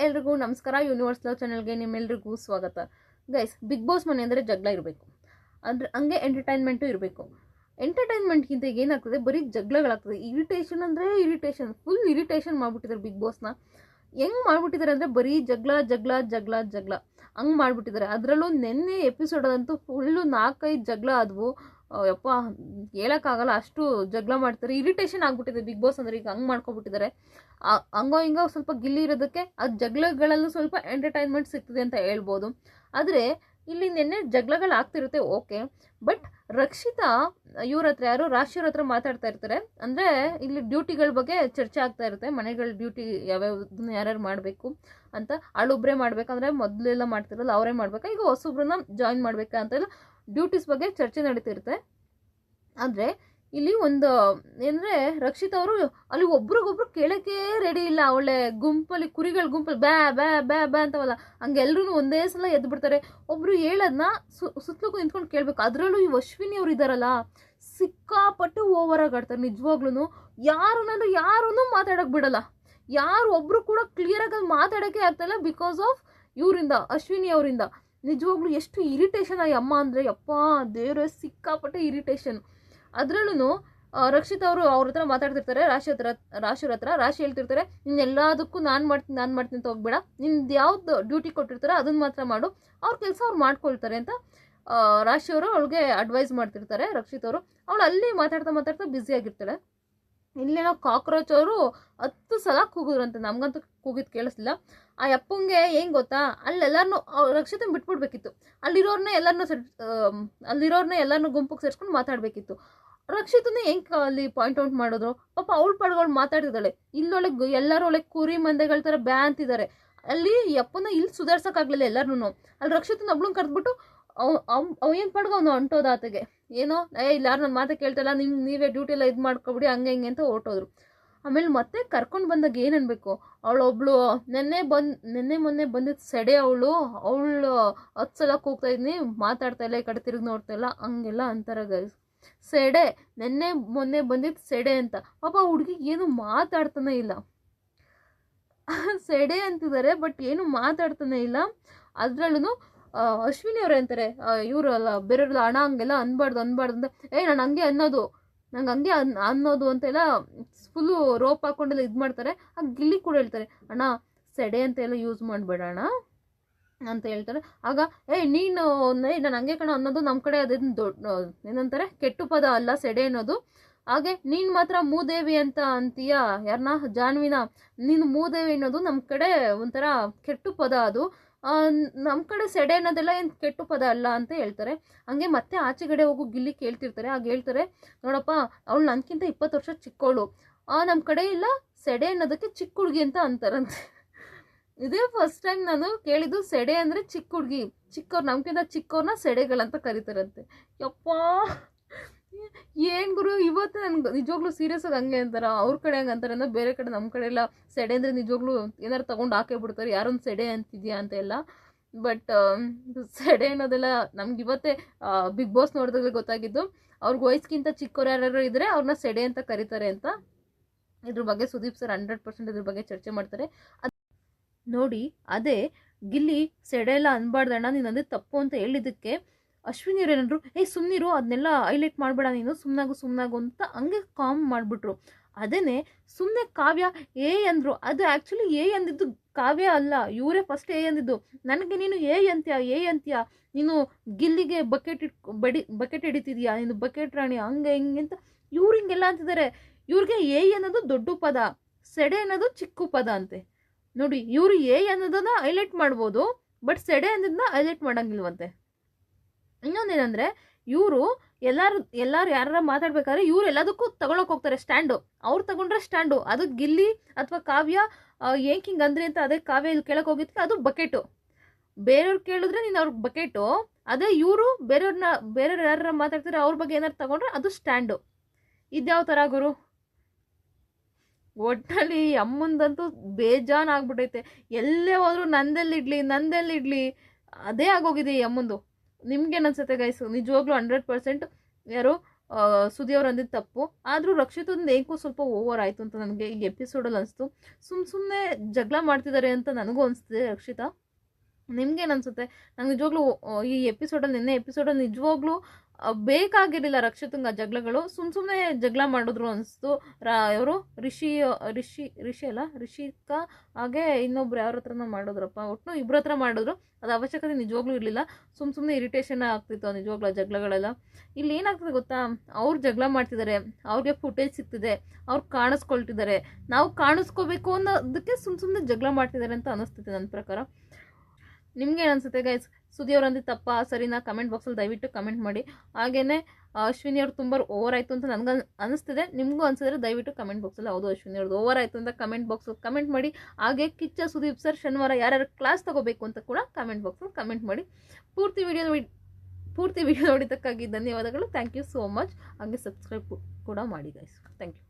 ಎಲ್ರಿಗೂ ನಮಸ್ಕಾರ. Universe love ಚಾನಲ್ಗೆ ನಿಮ್ಮೆಲ್ರಿಗೂ ಸ್ವಾಗತ. ಗೈಸ್, ಬಿಗ್ ಬಾಸ್ ಮನೆ ಅಂದರೆ ಜಗಳ ಇರಬೇಕು, ಅಂದರೆ ಹಂಗೆ ಎಂಟರ್ಟೈನ್ಮೆಂಟು ಇರಬೇಕು. ಎಂಟರ್ಟೈನ್ಮೆಂಟ್ಗಿಂತ ಏನಾಗ್ತದೆ, ಬರೀ ಜಗಳಗಳಾಗ್ತದೆ. ಇರಿಟೇಷನ್ ಅಂದರೆ ಇರಿಟೇಷನ್, ಫುಲ್ ಇರಿಟೇಷನ್ ಮಾಡಿಬಿಟ್ಟಿದ್ದಾರೆ ಬಿಗ್ ಬಾಸ್ನ. ಹೆಂಗೆ ಮಾಡಿಬಿಟ್ಟಿದ್ದಾರೆ ಅಂದರೆ ಬರೀ ಜಗಳ ಜಗಳ ಜಗಳ ಜಗಳ ಹಂಗೆ ಮಾಡಿಬಿಟ್ಟಿದ್ದಾರೆ. ಅದರಲ್ಲೂ ನೆನ್ನೆ ಎಪಿಸೋಡಲ್ಲಂತೂ ಫುಲ್ಲು 4-5 ಜಗಳ ಆದವು. ಯಪ್ಪ, ಹೇಳೋಕ್ಕಾಗಲ್ಲ, ಅಷ್ಟು ಜಗಳ ಮಾಡ್ತಾರೆ. ಇರಿಟೇಷನ್ ಆಗ್ಬಿಟ್ಟಿದೆ ಬಿಗ್ ಬಾಸ್ ಅಂದರೆ. ಈಗ ಹಂಗೆ ಮಾಡ್ಕೊಬಿಟ್ಟಿದ್ದಾರೆ. ಹಂಗೋ ಹಿಂಗೋ ಸ್ವಲ್ಪ ಗಿಲ್ಲಿ ಇರೋದಕ್ಕೆ ಆ ಜಗಳಗಳಲ್ಲೂ ಸ್ವಲ್ಪ ಎಂಟರ್ಟೈನ್ಮೆಂಟ್ ಸಿಗ್ತದೆ ಅಂತ ಹೇಳ್ಬೋದು. ಆದರೆ ಇಲ್ಲಿ ನಿನ್ನೆ ಜಗಳಗಳು ಆಗ್ತಿರುತ್ತೆ, ಓಕೆ. ಬಟ್ ರಕ್ಷಿತಾ ಇವ್ರ ಹತ್ರ, ಯಾರು ರಾಶಿಯವ್ರ ಹತ್ರ ಮಾತಾಡ್ತಾ ಇರ್ತಾರೆ. ಅಂದರೆ ಇಲ್ಲಿ ಡ್ಯೂಟಿಗಳ ಬಗ್ಗೆ ಚರ್ಚೆ ಆಗ್ತಾ ಇರುತ್ತೆ. ಮನೆಗಳ ಡ್ಯೂಟಿ ಯಾವ್ಯಾವ್ದನ್ನ ಯಾರ್ಯಾರು ಮಾಡಬೇಕು ಅಂತ. ಅವಳೊಬ್ಬರೇ ಮಾಡಬೇಕಂದ್ರೆ ಮೊದಲೆಲ್ಲ ಮಾಡ್ತಿರಲ್ಲ ಅವರೇ ಮಾಡಬೇಕಾ, ಈಗ ಹೊಸೊಬ್ರನ್ನ ಜಾಯಿನ್ ಮಾಡಬೇಕಾ ಅಂತೆಲ್ಲ ಡ್ಯೂಟೀಸ್ ಬಗ್ಗೆ ಚರ್ಚೆ ನಡೀತಿರುತ್ತೆ. ಆದರೆ ಇಲ್ಲಿ ಒಂದು ಏನಂದರೆ, ರಕ್ಷಿತ್ ಅವರು ಅಲ್ಲಿ ಒಬ್ರಿಗೊಬ್ರು ಕೇಳೋಕ್ಕೆ ರೆಡಿ ಇಲ್ಲ. ಅವಳೆ ಗುಂಪಲ್ಲಿ, ಕುರಿಗಳ ಗುಂಪಲ್ಲಿ ಬ್ಯಾ ಬ್ಯಾ ಬ್ಯಾ ಬ್ಯಾ ಅಂತವಲ್ಲ, ಹಂಗೆ ಎಲ್ಲರೂ ಒಂದೇ ಸಲ ಎದ್ದು ಬಿಡ್ತಾರೆ. ಒಬ್ರು ಹೇಳೋದನ್ನ ಸುತ್ತಲೂ ನಿಂತ್ಕೊಂಡು ಕೇಳಬೇಕು. ಅದರಲ್ಲೂ ಈ ಅಶ್ವಿನಿ ಅವ್ರು ಇದ್ದಾರಲ್ಲ, ಸಿಕ್ಕಾಪಟ್ಟೆ ಓವರಾಗಿ ಆಡ್ತಾರೆ ನಿಜವಾಗ್ಲೂ. ಯಾರನ್ನೂ ಮಾತಾಡೋಕೆ ಬಿಡಲ್ಲ. ಯಾರು ಒಬ್ರು ಕೂಡ ಕ್ಲಿಯರಾಗಿ ಅಲ್ಲಿ ಮಾತಾಡೋಕ್ಕೆ ಆಗ್ತಾಯಿಲ್ಲ, ಬಿಕಾಸ್ ಆಫ್ ಇವರಿಂದ, ಅಶ್ವಿನಿ ಅವರಿಂದ. ನಿಜವಾಗ್ಲೂ ಎಷ್ಟು ಇರಿಟೇಷನ್ ಆ ಅಮ್ಮ ಅಂದರೆ, ಯಪ್ಪ ದೇವ್ರೆ, ಸಿಕ್ಕಾಪಟ್ಟೆ ಇರಿಟೇಷನ್. ಅದರಲ್ಲೂ ರಕ್ಷಿತ್ ಅವರು ಅವ್ರ ಹತ್ರ ಮಾತಾಡ್ತಿರ್ತಾರೆ, ರಾಶಿಯವ್ರ ಹತ್ರ. ರಾಶಿ ಹೇಳ್ತಿರ್ತಾರೆ, ನಿನ್ನ ಎಲ್ಲದಕ್ಕೂ ನಾನು ಮಾಡ್ತೀನಿ ಅಂತ ಹೋಗ್ಬೇಡ, ನಿಂದು ಯಾವ್ದು ಡ್ಯೂಟಿ ಕೊಟ್ಟಿರ್ತಾರೆ ಅದನ್ನು ಮಾತ್ರ ಮಾಡು, ಅವ್ರ ಕೆಲಸ ಅವ್ರು ಮಾಡ್ಕೊಳ್ತಾರೆ ಅಂತ ರಾಶಿಯವರು ಅವಳಿಗೆ ಅಡ್ವೈಸ್ ಮಾಡ್ತಿರ್ತಾರೆ. ರಕ್ಷಿತ್ ಅವರು, ಅವಳು ಅಲ್ಲಿ ಮಾತಾಡ್ತಾ ಬ್ಯುಸಿ ಆಗಿರ್ತಾಳೆ. ಇಲ್ಲೇನೋ ಕಾಕ್ರೋಚ್ ಅವರು 10 ಸಲ ಕೂಗಿದ್ರಂತೆ, ನಮಗಂತೂ ಕೂಗಿದ್ ಕೇಳಿಸ್ಲಿಲ್ಲ. ಆ ಅಪ್ಪಂಗೆ ಏನು ಗೊತ್ತಾ, ಅಲ್ಲೆಲ್ಲರನ್ನೂ ರಕ್ಷಿತನ ಬಿಟ್ಬಿಡ್ಬೇಕಿತ್ತು. ಅಲ್ಲಿರೋರ್ನ ಎಲ್ಲರನ್ನೂ ಗುಂಪಿಗೆ ಸೇರಿಸ್ಕೊಂಡು ಮಾತಾಡಬೇಕಿತ್ತು. ರಕ್ಷಿತನ ಹೆಂಗೆ ಅಲ್ಲಿ ಪಾಯಿಂಟ್ ಔಟ್ ಮಾಡಿದ್ರು. ಪಾಪ ಅವಳು ಪಡ್ಗಳು ಮಾತಾಡ್ತಿದ್ದಾಳೆ. ಇಲ್ಲೊಳಗೆ ಎಲ್ಲರೂ ಒಳಗೆ ಕುರಿ ಮಂದೆಗಳ ಥರ ಬ್ಯಾ ಅಂತಿದ್ದಾರೆ. ಅಲ್ಲಿ ಅಪ್ಪನ ಇಲ್ಲಿ ಸುಧಾರ್ಸೋಕ್ಕಾಗಲಿಲ್ಲ ಎಲ್ಲರೂ. ಅಲ್ಲಿ ರಕ್ಷಿತನ ಒಬ್ಳನ್ನ ಕರೆದ್ಬಿಟ್ಟು ಅವ ಏನು ಪಡ್ಗೋ ಅವನು ಹೊಂಟೋದ ಆತಗೆ, ಏನೋ ಇಲ್ಲ ಯಾರು ನನ್ನ ಮಾತೆ ಕೇಳ್ತಲ್ಲ, ನೀವೇ ಡ್ಯೂಟಿ ಎಲ್ಲ ಇದು ಮಾಡ್ಕೊಬಿಡಿ ಹಂಗೆ ಹಿಂಗೆ ಅಂತ ಹೊರಟೋದ್ರು. ಆಮೇಲೆ ಮತ್ತೆ ಕರ್ಕೊಂಡು ಬಂದಾಗ ಏನು ಅನ್ಬೇಕು, ಅವಳೊಬ್ಳು ನೆನ್ನೆ ಮೊನ್ನೆ ಬಂದಿದ್ದು ಸೆಡೆ. ಅವಳು 10 ಸಲ ಕೂಗ್ತಾ ಇದ್ನಿ, ಮಾತಾಡ್ತಾ ಇಲ್ಲ, ಈ ಕಡೆ ತಿರುಗಿ ನೋಡ್ತಾ ಇಲ್ಲ, ಹಂಗೆಲ್ಲ ಅಂತಾರೆ ಗೈಸ್. ಸೆಡೆ, ನೆನ್ನೆ ಮೊನ್ನೆ ಬಂದಿದ್ದು ಸೆಡೆ ಅಂತ. ಪಾಪ ಹುಡುಗಿ ಏನು ಮಾತಾಡ್ತಾನೆ ಇಲ್ಲ. ಸೆಡೆ ಅಂತಿದ್ದಾರೆ, ಬಟ್ ಏನು ಮಾತಾಡ್ತಾನೆ ಇಲ್ಲ. ಅದರಲ್ಲೂ ಅಶ್ವಿನಿ ಅವ್ರು ಅಂತಾರೆ, ಇವರಲ್ಲ ಬೇರೆಯವ್ರಲ್ಲ, ಹಣ ಹಂಗೆಲ್ಲ ಅನ್ಬಾರ್ದು ಅಂತ. ನಾನು ಹಂಗೆ ಅನ್ನೋದು ಅಂತೆಲ್ಲ ಫುಲ್ಲು ರೋಪ್ ಹಾಕೊಂಡೆಲ್ಲ ಇದು ಮಾಡ್ತಾರೆ. ಆ ಗಿಲ್ಲಿ ಕೂಡ ಹೇಳ್ತಾರೆ, ಅಣ್ಣ ಸೆಡೆ ಅಂತ ಎಲ್ಲ ಯೂಸ್ ಮಾಡಬೇಡ ಅಣ್ಣ ಅಂತ ಹೇಳ್ತಾರೆ. ಆಗ ನಾನು ಹಂಗೆ ಕಣ ಅನ್ನೋದು ನಮ್ಮ ಕಡೆ ಅದೇನು ದೊಡ್ಡ ಏನಂತಾರೆ, ಕೆಟ್ಟು ಪದ ಅಲ್ಲ ಸೆಡೆ ಅನ್ನೋದು. ಹಾಗೆ ನೀನು ಮಾತ್ರ ಮೂದೇವಿ ಅಂತ ಅಂತೀಯ, ಯಾರನ್ನ, ಜಾನ್ವಿನ. ನೀನು ಮೂದೇವಿ ಅನ್ನೋದು ನಮ್ಮ ಕಡೆ ಒಂಥರ ಕೆಟ್ಟು ಪದ, ಅದು ನಮ್ಮ ಕಡೆ ಸೆಡೆ ಅನ್ನೋದೆಲ್ಲ ಏನು ಕೆಟ್ಟು ಪದ ಅಲ್ಲ ಅಂತ ಹೇಳ್ತಾರೆ. ಹಂಗೆ ಮತ್ತೆ ಆಚೆಗಡೆ ಹೋಗು ಗಿಲ್ಲಿ ಕೇಳ್ತಿರ್ತಾರೆ. ಆಗ ಹೇಳ್ತಾರೆ, ನೋಡಪ್ಪ ಅವಳು ನನಗಿಂತ 20 ವರ್ಷ ಚಿಕ್ಕವಳು, ನಮ್ಮ ಕಡೆ ಇಲ್ಲ ಸೆಡೆ ಅನ್ನೋದಕ್ಕೆ ಚಿಕ್ಕ ಹುಡುಗಿ ಅಂತ ಅಂತಾರಂತೆ. ಇದೇ ಫಸ್ಟ್ ಟೈಮ್ ನಾನು ಕೇಳಿದ್ದು, ಸೆಡೆ ಅಂದರೆ ಚಿಕ್ಕ ಹುಡುಗಿ, ಚಿಕ್ಕವ್ರು ನಮ್ಗಿಂತ ಚಿಕ್ಕವ್ರನ್ನ ಸೆಡೆಗಳಂತ ಕರೀತಾರಂತೆ. ಯಪ್ಪ ಏನು ಗುರು, ಇವತ್ತು ನನ್ಗೆ ನಿಜವಾಗ್ಲೂ ಸೀರಿಯಸ್ ಆಗಿ ಹಂಗೆ ಅಂತಾರೆ. ಅವ್ರ ಕಡೆ ಹಂಗೆ ಅಂತಾರೆ ಅಂದರೆ, ಬೇರೆ ಕಡೆ ನಮ್ಮ ಕಡೆ ಎಲ್ಲ ಸೆಡೆ ಅಂದರೆ ನಿಜವಾಗ್ಲೂ ಏನಾರು ತೊಗೊಂಡು ಹಾಕೇ ಬಿಡ್ತಾರೆ, ಯಾರೊಂದು ಸೆಡೆ ಅಂತಿದ್ಯಾ ಅಂತ ಎಲ್ಲ. ಬಟ್ ಸೆಡೆ ಅನ್ನೋದೆಲ್ಲ ನಮ್ಗೆ ಇವತ್ತೇ ಬಿಗ್ ಬಾಸ್ ನೋಡಿದಾಗಲೇ ಗೊತ್ತಾಗಿದ್ದು. ಅವ್ರಿಗೆ ವಯಸ್ಸಿಗಿಂತ ಚಿಕ್ಕವ್ರು ಯಾರು ಇದ್ದರೆ ಅವ್ರನ್ನ ಸೆಡೆ ಅಂತ ಕರೀತಾರೆ ಅಂತ. ಇದ್ರ ಬಗ್ಗೆ ಸುದೀಪ್ ಸರ್ 100% ಇದ್ರ ಬಗ್ಗೆ ಚರ್ಚೆ ಮಾಡ್ತಾರೆ. ನೋಡಿ, ಅದೇ ಗಿಲ್ಲಿ ಸೆಡೆ ಎಲ್ಲ ಅನ್ಬಾರ್ದಣ್ಣ, ನೀನು ಅಂದರೆ ತಪ್ಪು ಅಂತ ಹೇಳಿದ್ದಕ್ಕೆ ಅಶ್ವಿನಿ ಅವ್ರು ಏನಂದ್ರು, ಸುಮ್ಮನಿರು, ಅದನ್ನೆಲ್ಲ ಹೈಲೈಟ್ ಮಾಡಬೇಡ ನೀನು, ಸುಮ್ಮನಾಗು ಅಂತ ಹಂಗೆ ಕಾಮ್ ಮಾಡಿಬಿಟ್ರು. ಅದೇನೆ ಸುಮ್ಮನೆ ಕಾವ್ಯ ಅಂದರು. ಅದು ಆ್ಯಕ್ಚುಲಿ ಅಂದಿದ್ದು ಕಾವ್ಯ ಅಲ್ಲ, ಇವರೇ ಫಸ್ಟ್ ಅಂದಿದ್ದು. ನನಗೆ ನೀನು ಅಂತ್ಯ ನೀನು ಗಿಲ್ಲಿಗೆ ಬಕೆಟ್ ಹಿಡಿತಿದ್ಯಾ, ನೀನು ಬಕೆಟ್ ರಾಣಿ, ಹಂಗೆ ಹಿಂಗೆ ಅಂತ ಇವ್ರು ಹಿಂಗೆಲ್ಲ ಅಂತಿದ್ದಾರೆ. ಇವ್ರಿಗೆ ಅನ್ನೋದು ದೊಡ್ಡ ಪದ, ಸೆಡೆ ಅನ್ನೋದು ಚಿಕ್ಕ ಪದ ಅಂತೆ. ನೋಡಿ, ಇವರು ಅನ್ನೋದನ್ನ ಹೈಲೈಟ್ ಮಾಡ್ಬೋದು, ಬಟ್ ಸೆಡೆ ಅನ್ನೋದನ್ನ ಹೈಲೈಟ್ ಮಾಡೋಂಗಿಲ್ವಂತೆ. ಇನ್ನೊಂದೇನೆಂದರೆ, ಇವರು ಎಲ್ಲರೂ ಯಾರು ಮಾತಾಡ್ಬೇಕಾದ್ರೆ ಇವ್ರು ಎಲ್ಲದಕ್ಕೂ ತಗೊಳಕ್ಕೆ ಹೋಗ್ತಾರೆ ಸ್ಟ್ಯಾಂಡು. ಅವ್ರು ತಗೊಂಡ್ರೆ ಸ್ಟ್ಯಾಂಡು, ಅದು ಗಿಲ್ಲಿ ಅಥವಾ ಕಾವ್ಯ ಏಕೆ ಹಿಂಗೆ ಅಂದ್ರಿ ಅಂತ ಅದೇ ಕಾವ್ಯ ಇಲ್ಲಿ ಕೇಳಕ್ಕೆ ಹೋಗಿದ್ದಕ್ಕೆ ಅದು ಬಕೆಟು. ಬೇರೆಯವ್ರು ಕೇಳಿದ್ರೆ ನೀನು ಅವ್ರಿಗೆ ಬಕೆಟು. ಅದೇ ಇವರು ಬೇರೆಯವ್ರು ಯಾರು ಮಾತಾಡ್ತಾರೆ ಅವ್ರ ಬಗ್ಗೆ ಏನಾರು ತಗೊಂಡ್ರೆ ಅದು ಸ್ಟ್ಯಾಂಡು. ಇದ್ಯಾವ ಥರ ಗುರು? ಒಟ್ಟಲ್ಲಿ ಅಮ್ಮಂದಂತೂ ಬೇಜಾನ್ ಆಗ್ಬಿಟ್ಟೈತೆ. ಎಲ್ಲೇ ಹೋದ್ರು ನಂದೆಲ್ಲಿಡ್ಲಿ ಅದೇ ಆಗೋಗಿದೆ ಈ ಅಮ್ಮಂದು. ನಿಮ್ಗೇನು ಅನ್ಸುತ್ತೆ ಗೈಸು? ನಿಜವಾಗ್ಲೂ 100% ಯಾರು ಸುದಿ ಅವ್ರು ಅಂದಿದ್ದು ತಪ್ಪು. ಆದರೂ ರಕ್ಷಿತಂದು ಏಕೋ ಸ್ವಲ್ಪ ಓವರ್ ಆಯಿತು ಅಂತ ನನಗೆ ಈ ಎಪಿಸೋಡಲ್ಲಿ ಅನಿಸ್ತು. ಸುಮ್ಮನೆ ಜಗಳ ಮಾಡ್ತಿದ್ದಾರೆ ಅಂತ ನನಗೂ ಅನಿಸ್ತಿದೆ ರಕ್ಷಿತಾ. ನಿಮ್ಗೇನು ಅನಿಸುತ್ತೆ? ನಂಗೆ ನಿಜವಾಗ್ಲೂ ಈ ಎಪಿಸೋಡಲ್ಲಿ ನಿನ್ನೆ ಎಪಿಸೋಡಲ್ಲಿ ನಿಜವಾಗ್ಲೂ ಬೇಕಾಗಿರಲಿಲ್ಲ ರಕ್ಷಿತಂಗೆ ಆ ಜಗಳಗಳು. ಸುಮ್ಮನೆ ಜಗಳ ಮಾಡಿದ್ರು ಅನಿಸ್ತು. ಅವರು ರಿಷಿ ಅಲ್ಲ ರಿಷಿಕಾ ಹಾಗೆ ಇನ್ನೊಬ್ರು ಯಾರ ಹತ್ರನೋ ಮಾಡಿದ್ರಪ್ಪ, ಒಟ್ಟು ಇಬ್ಬರ ಹತ್ರ ಮಾಡಿದ್ರು. ಅದು ಅವಶ್ಯಕತೆ ನಿಜವಾಗ್ಲೂ ಇರಲಿಲ್ಲ. ಸುಮ್ಮನೆ ಇರಿಟೇಷನ್ ಆಗ್ತಿತ್ತು ನಿಜವಾಗ್ಲೂ ಆ ಜಗಳಗಳೆಲ್ಲ. ಇಲ್ಲಿ ಏನಾಗ್ತದೆ ಗೊತ್ತಾ, ಅವ್ರು ಜಗಳ ಮಾಡ್ತಿದ್ದಾರೆ, ಅವ್ರಿಗೆ ಫುಟೇಜ್ ಸಿಗ್ತಿದೆ, ಅವ್ರು ಕಾಣಿಸ್ಕೊಳ್ತಿದ್ದಾರೆ, ನಾವು ಕಾಣಿಸ್ಕೋಬೇಕು ಅನ್ನೋದಕ್ಕೆ ಸುಮ್ಮನೆ ಜಗಳ ಮಾಡ್ತಿದ್ದಾರೆ ಅಂತ ಅನಿಸ್ತಿದೆ ನನ್ನ ಪ್ರಕಾರ. ನಿಮ್ಗೇನು ಅನಿಸುತ್ತೆ ಗೈಸ್? ಸುದಿ ಅವ್ರು ಅಂದಿದ್ದು ತಪ್ಪಾ ಸರಿನಾ? ಕಮೆಂಟ್ ಬಾಕ್ಸಲ್ಲಿ ದಯವಿಟ್ಟು ಕಮೆಂಟ್ ಮಾಡಿ. ಹಾಗೆಯೇ ಅಶ್ವಿನಿ ಅವ್ರು ತುಂಬ ಓವರ್ ಆಯಿತು ಅಂತ ನನಗೆ ಅನಿಸ್ತಿದೆ. ನಿಮಗೂ ಅನಿಸಿದ್ರೆ ದಯವಿಟ್ಟು ಕಮೆಂಟ್ ಬಾಕ್ಸಲ್ಲಿ ಹೌದು ಅಶ್ವಿನಿ ಅವ್ರದ್ದು ಓವರ್ ಆಯಿತು ಅಂತ ಕಮೆಂಟ್ ಬಾಕ್ಸಲ್ಲಿ ಕಮೆಂಟ್ ಮಾಡಿ. ಹಾಗೆ ಕಿಚ್ಚ ಸುದೀಪ್ ಸರ್ ಶನಿವಾರ ಯಾರ್ಯಾರು ಕ್ಲಾಸ್ ತಗೋಬೇಕು ಅಂತ ಕೂಡ ಕಮೆಂಟ್ ಬಾಕ್ಸಲ್ಲಿ ಕಮೆಂಟ್ ಮಾಡಿ. ಪೂರ್ತಿ ವಿಡಿಯೋ ನೋಡಿದ್ದಕ್ಕಾಗಿ ಧನ್ಯವಾದಗಳು. Thank you so much. ಹಾಗೆ ಸಬ್ಸ್ಕ್ರೈಬ್ ಕೂಡ ಮಾಡಿ ಗೈಸ್. Thank you.